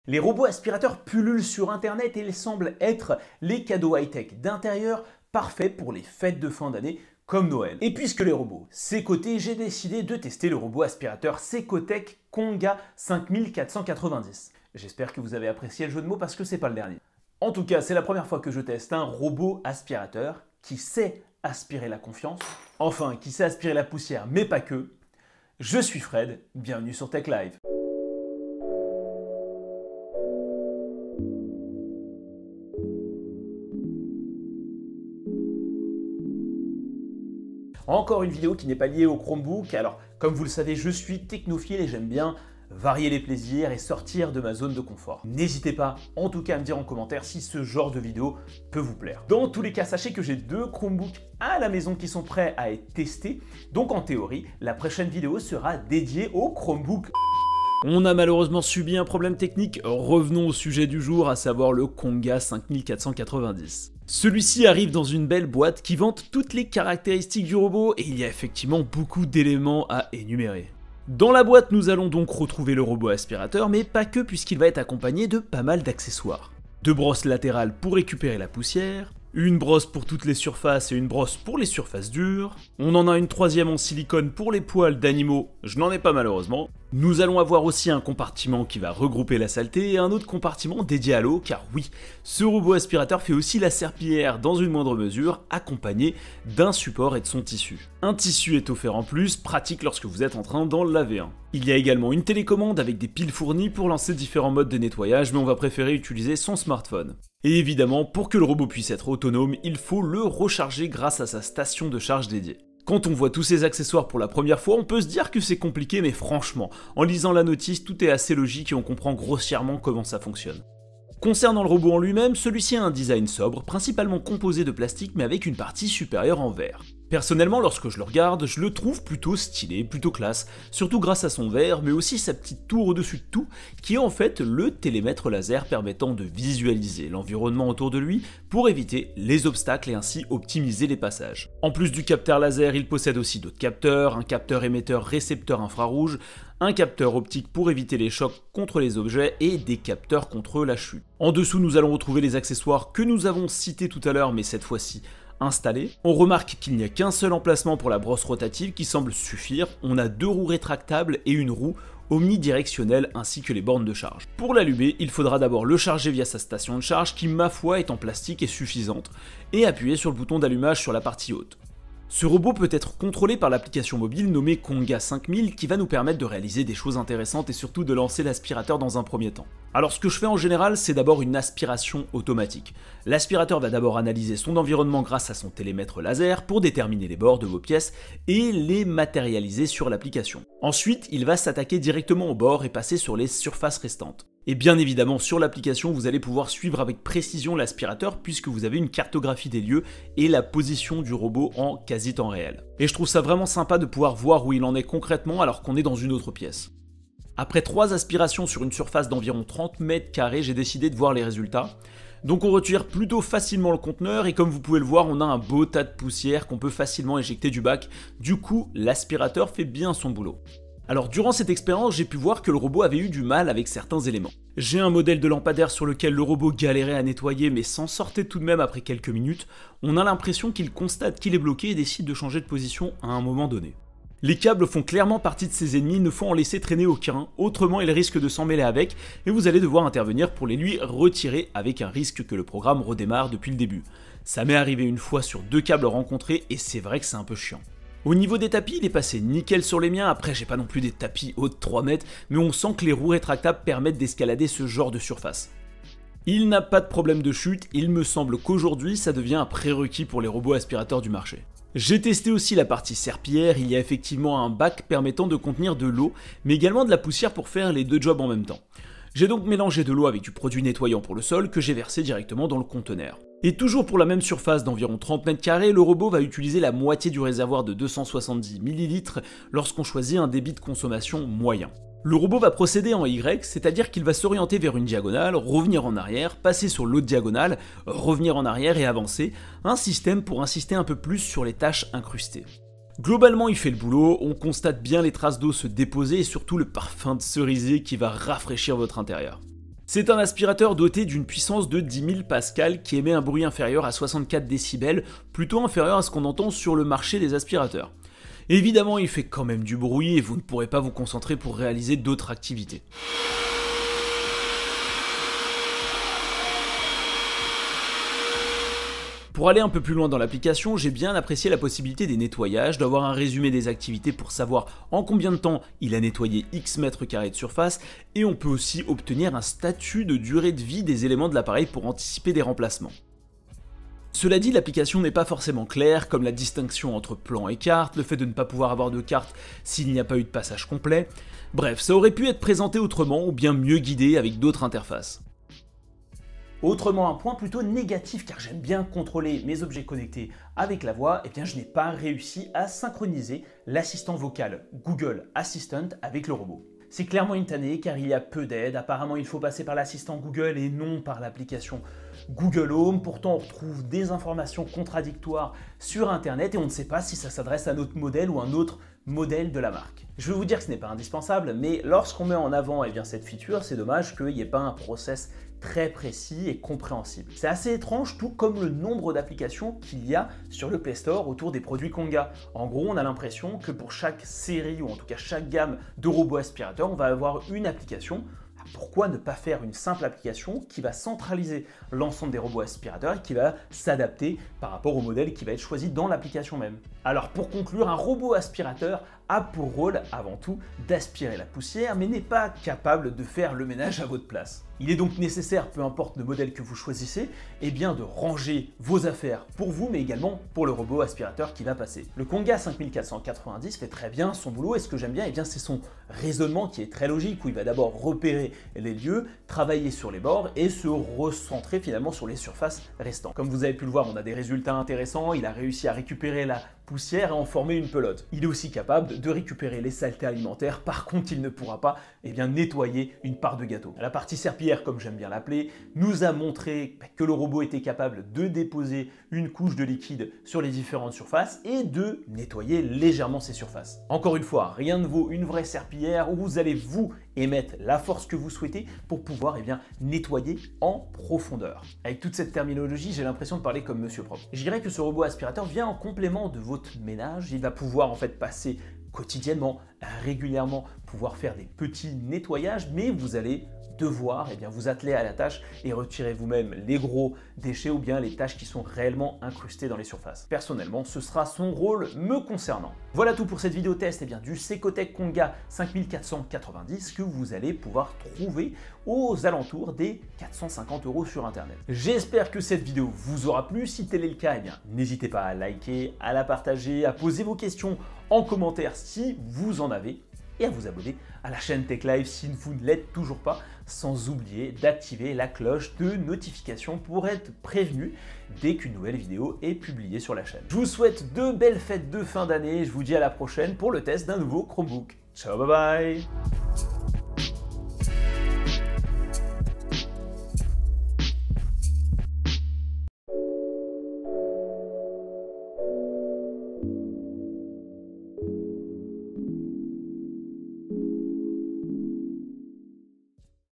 Les robots aspirateurs pullulent sur internet et ils semblent être les cadeaux high-tech d'intérieur parfaits pour les fêtes de fin d'année comme Noël. Et puisque les robots, c'est coté, j'ai décidé de tester le robot aspirateur Secotech Konga 5490. J'espère que vous avez apprécié le jeu de mots parce que c'est pas le dernier. En tout cas, c'est la première fois que je teste un robot aspirateur qui sait aspirer la confiance, enfin qui sait aspirer la poussière, mais pas que. Je suis Fred, bienvenue sur Tech Live. Encore une vidéo qui n'est pas liée au Chromebook. Alors, comme vous le savez, je suis technophile et j'aime bien varier les plaisirs et sortir de ma zone de confort. N'hésitez pas, en tout cas, à me dire en commentaire si ce genre de vidéo peut vous plaire. Dans tous les cas, sachez que j'ai 2 Chromebooks à la maison qui sont prêts à être testés. Donc, en théorie, la prochaine vidéo sera dédiée au Chromebook. On a malheureusement subi un problème technique, revenons au sujet du jour, à savoir le Konga 5490. Celui-ci arrive dans une belle boîte qui vante toutes les caractéristiques du robot et il y a effectivement beaucoup d'éléments à énumérer. Dans la boîte, nous allons donc retrouver le robot aspirateur, mais pas que puisqu'il va être accompagné de pas mal d'accessoires. 2 brosses latérales pour récupérer la poussière, une brosse pour toutes les surfaces et une brosse pour les surfaces dures. On en a une 3e en silicone pour les poils d'animaux, je n'en ai pas malheureusement. Nous allons avoir aussi un compartiment qui va regrouper la saleté et un autre compartiment dédié à l'eau, car oui, ce robot aspirateur fait aussi la serpillière dans une moindre mesure, accompagné d'un support et de son tissu. Un tissu est offert en plus, pratique lorsque vous êtes en train d'en laver un. Il y a également une télécommande avec des piles fournies pour lancer différents modes de nettoyage, mais on va préférer utiliser son smartphone. Et évidemment, pour que le robot puisse être autonome, il faut le recharger grâce à sa station de charge dédiée. Quand on voit tous ces accessoires pour la première fois, on peut se dire que c'est compliqué, mais franchement, en lisant la notice, tout est assez logique et on comprend grossièrement comment ça fonctionne. Concernant le robot en lui-même, celui-ci a un design sobre, principalement composé de plastique mais avec une partie supérieure en verre. Personnellement, lorsque je le regarde, je le trouve plutôt stylé, plutôt classe, surtout grâce à son verre, mais aussi sa petite tour au-dessus de tout, qui est en fait le télémètre laser permettant de visualiser l'environnement autour de lui pour éviter les obstacles et ainsi optimiser les passages. En plus du capteur laser, il possède aussi d'autres capteurs, un capteur émetteur récepteur infrarouge, un capteur optique pour éviter les chocs contre les objets et des capteurs contre la chute. En dessous, nous allons retrouver les accessoires que nous avons cités tout à l'heure, mais cette fois-ci installés. On remarque qu'il n'y a qu'un seul emplacement pour la brosse rotative qui semble suffire. On a 2 roues rétractables et une roue omnidirectionnelle ainsi que les bornes de charge. Pour l'allumer, il faudra d'abord le charger via sa station de charge qui, ma foi, est en plastique et suffisante, et appuyer sur le bouton d'allumage sur la partie haute. Ce robot peut être contrôlé par l'application mobile nommée Konga 5000 qui va nous permettre de réaliser des choses intéressantes et surtout de lancer l'aspirateur dans un premier temps. Alors ce que je fais en général, c'est d'abord une aspiration automatique. L'aspirateur va d'abord analyser son environnement grâce à son télémètre laser pour déterminer les bords de vos pièces et les matérialiser sur l'application. Ensuite, il va s'attaquer directement aux bords et passer sur les surfaces restantes. Et bien évidemment, sur l'application, vous allez pouvoir suivre avec précision l'aspirateur puisque vous avez une cartographie des lieux et la position du robot en quasi-temps réel. Et je trouve ça vraiment sympa de pouvoir voir où il en est concrètement alors qu'on est dans une autre pièce. Après 3 aspirations sur une surface d'environ 30 mètres carrés, j'ai décidé de voir les résultats. Donc on retire plutôt facilement le conteneur et comme vous pouvez le voir, on a un beau tas de poussière qu'on peut facilement éjecter du bac. Du coup, l'aspirateur fait bien son boulot. Alors durant cette expérience, j'ai pu voir que le robot avait eu du mal avec certains éléments. J'ai un modèle de lampadaire sur lequel le robot galérait à nettoyer mais s'en sortait tout de même après quelques minutes. On a l'impression qu'il constate qu'il est bloqué et décide de changer de position à un moment donné. Les câbles font clairement partie de ses ennemis, il ne faut en laisser traîner aucun, autrement il risque de s'en mêler avec et vous allez devoir intervenir pour les lui retirer avec un risque que le programme redémarre depuis le début. Ça m'est arrivé une fois sur 2 câbles rencontrés et c'est vrai que c'est un peu chiant. Au niveau des tapis, il est passé nickel sur les miens, après j'ai pas non plus des tapis hauts de 3 mètres, mais on sent que les roues rétractables permettent d'escalader ce genre de surface. Il n'a pas de problème de chute, il me semble qu'aujourd'hui ça devient un prérequis pour les robots aspirateurs du marché. J'ai testé aussi la partie serpillière, il y a effectivement un bac permettant de contenir de l'eau, mais également de la poussière pour faire les 2 jobs en même temps. J'ai donc mélangé de l'eau avec du produit nettoyant pour le sol que j'ai versé directement dans le conteneur. Et toujours pour la même surface d'environ 30 mètres carrés, le robot va utiliser la moitié du réservoir de 270 ml lorsqu'on choisit un débit de consommation moyen. Le robot va procéder en Y, c'est-à-dire qu'il va s'orienter vers une diagonale, revenir en arrière, passer sur l'autre diagonale, revenir en arrière et avancer, un système pour insister un peu plus sur les tâches incrustées. Globalement, il fait le boulot, on constate bien les traces d'eau se déposer et surtout le parfum de cerisier qui va rafraîchir votre intérieur. C'est un aspirateur doté d'une puissance de 10 000 pascal qui émet un bruit inférieur à 64 décibels, plutôt inférieur à ce qu'on entend sur le marché des aspirateurs. Évidemment, il fait quand même du bruit et vous ne pourrez pas vous concentrer pour réaliser d'autres activités. Pour aller un peu plus loin dans l'application, j'ai bien apprécié la possibilité des nettoyages, d'avoir un résumé des activités pour savoir en combien de temps il a nettoyé X mètres carrés de surface, et on peut aussi obtenir un statut de durée de vie des éléments de l'appareil pour anticiper des remplacements. Cela dit, l'application n'est pas forcément claire, comme la distinction entre plan et carte, le fait de ne pas pouvoir avoir de carte s'il n'y a pas eu de passage complet. Bref, ça aurait pu être présenté autrement ou bien mieux guidé avec d'autres interfaces. Autrement, un point plutôt négatif, car j'aime bien contrôler mes objets connectés avec la voix, et bien je n'ai pas réussi à synchroniser l'assistant vocal Google Assistant avec le robot. C'est clairement une tannée car il y a peu d'aide, apparemment il faut passer par l'assistant Google et non par l'application Google Home, pourtant on retrouve des informations contradictoires sur internet et on ne sait pas si ça s'adresse à notre modèle ou à un autre modèle de la marque. Je veux vous dire que ce n'est pas indispensable, mais lorsqu'on met en avant cette feature, c'est dommage qu'il n'y ait pas un process très précis et compréhensible. C'est assez étrange, tout comme le nombre d'applications qu'il y a sur le Play Store autour des produits Konga. En gros, on a l'impression que pour chaque série, ou en tout cas chaque gamme de robots aspirateurs, on va avoir une application. Pourquoi ne pas faire une simple application qui va centraliser l'ensemble des robots aspirateurs et qui va s'adapter par rapport au modèle qui va être choisi dans l'application même? Alors pour conclure, un robot aspirateur a pour rôle avant tout d'aspirer la poussière, mais n'est pas capable de faire le ménage à votre place. Il est donc nécessaire, peu importe le modèle que vous choisissez, de ranger vos affaires pour vous, mais également pour le robot aspirateur qui va passer. Le Konga 5490 fait très bien son boulot, et ce que j'aime bien, c'est son raisonnement qui est très logique, où il va d'abord repérer les lieux, travailler sur les bords et se recentrer finalement sur les surfaces restantes. Comme vous avez pu le voir, on a des résultats intéressants, il a réussi à récupérer la poussière et en former une pelote. Il est aussi capable de récupérer les saletés alimentaires, par contre il ne pourra pas nettoyer une part de gâteau. La partie serpillière, comme j'aime bien l'appeler, nous a montré que le robot était capable de déposer une couche de liquide sur les différentes surfaces et de nettoyer légèrement ces surfaces. Encore une fois, rien ne vaut une vraie serpillière où vous allez vous émettre la force que vous souhaitez pour pouvoir nettoyer en profondeur. Avec toute cette terminologie, j'ai l'impression de parler comme Monsieur Propre. Je dirais que ce robot aspirateur vient en complément de votre ménage. Il va pouvoir passer quotidiennement, régulièrement, pouvoir faire des petits nettoyages, mais vous allez devoir vous atteler à la tâche et retirer vous-même les gros déchets ou bien les tâches qui sont réellement incrustées dans les surfaces. Personnellement, ce sera son rôle me concernant. Voilà tout pour cette vidéo test du Secotech Konga 5490 que vous allez pouvoir trouver aux alentours des 450 € sur internet. J'espère que cette vidéo vous aura plu. Si tel est le cas, n'hésitez pas à liker, à la partager, à poser vos questions en commentaire si vous en avez, et à vous abonner à la chaîne Tech Live si vous ne l'êtes toujours pas, sans oublier d'activer la cloche de notification pour être prévenu dès qu'une nouvelle vidéo est publiée sur la chaîne. Je vous souhaite de belles fêtes de fin d'année et je vous dis à la prochaine pour le test d'un nouveau Chromebook. Ciao, bye bye!